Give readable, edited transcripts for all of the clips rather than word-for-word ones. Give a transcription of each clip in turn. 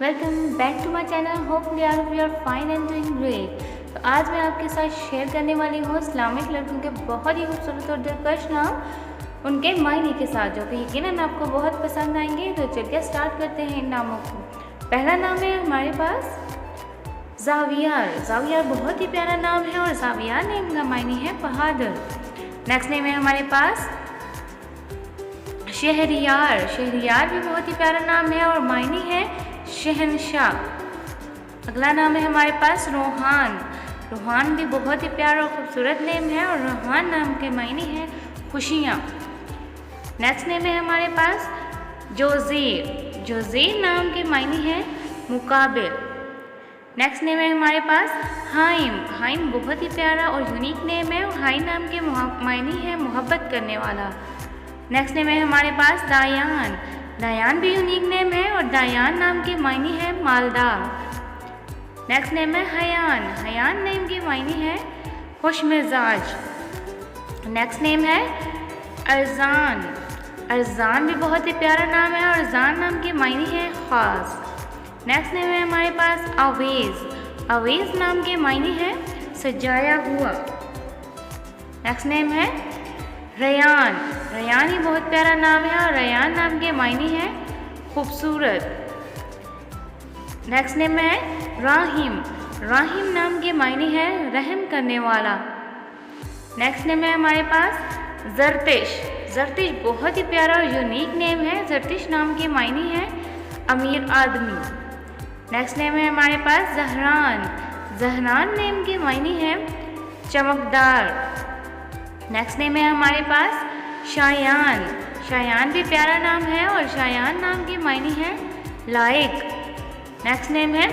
Welcome back to my channel. Hopefully all of you are fine and doing great. तो आज मैं आपके साथ शेयर करने वाली हूँ इस्लामिक लड़कों के बहुत ही खूबसूरत और दिलकश नाम, उनके मायने के साथ, जो कि यकीनन आपको बहुत पसंद आएंगे। तो चलिए स्टार्ट करते हैं इन नामों को। पहला नाम है हमारे पास ज़ावियार। ज़ावियार बहुत ही प्यारा नाम है और ज़ावियार नेम का मायने है बहादुर। नेक्स्ट नेम है हमारे पास शहरियार। शहरियार भी बहुत ही प्यारा नाम है और मायने है शहनशाह। अगला नाम है हमारे पास रोहान। रोहान भी बहुत ही प्यारा और खूबसूरत नेम है और रोहान नाम के मायने हैं खुशियाँ। नेक्स्ट नेम है हमारे पास जोज़ेर। जोज़ेर नाम के मायने हैं मुकाबिल। नेक्स्ट नेम है हमारे पास हाइम। हाइम बहुत ही प्यारा और यूनिक नेम है और हाई नाम के मायने हैं मोहब्बत करने वाला। नेक्स्ट नेम है हमारे पास दायान। दायान भी यूनिक नेम है और दायान नाम के मायने हैं मालदार। नेक्स्ट नेम है हयान। हयान नेम के मायने हैं खुशमिजाज। नेक्स्ट नेम है अरजान। अरजान भी बहुत ही प्यारा नाम है और अरजान नाम के मायने हैं ख़ास। नेक्स्ट नेम है हमारे पास अवेज़। अवेज़ नाम के मायने हैं सजाया हुआ। नेक्स्ट नेम है रयान। रयान ही बहुत प्यारा नाम है और रयान नाम के मायने हैं खूबसूरत। नेक्स्ट नेम है राहिम। राहिम नाम के मायने हैं रहम करने वाला। नेक्स्ट नेम है हमारे पास ज़रतिश। ज़रतिश बहुत ही प्यारा और यूनिक नेम है। ज़रतिश नाम के मायने हैं अमीर आदमी। नेक्स्ट नेम है हमारे पास ज़हरान। ज़हरान नेम के मायने हैं चमकदार। नेक्स्ट नेम है हमारे पास शायान। शायान भी प्यारा नाम है और शायान नाम के मायने हैं लायक। नेक्स्ट नेम है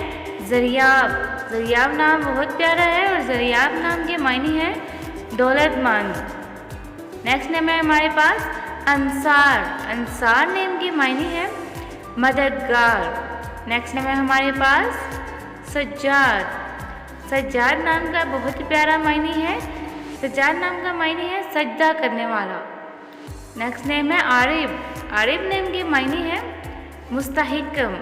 ज़रियाब। ज़रियाब नाम बहुत प्यारा है और ज़रियाब नाम के मायने हैं दौलतमंद। नेक्स्ट नेम है हमारे पास अंसार। अंसार नेम के मायने हैं मददगार। नेक्स्ट नेम है हमारे पास सज्जाद। सज्जाद नाम का बहुत ही प्यारा मायने है। सज्जाद नाम का मायने है सजदा करने वाला। नेक्स्ट नेम है आरिफ। आरिफ नेम के मायने है मुस्तहिकम।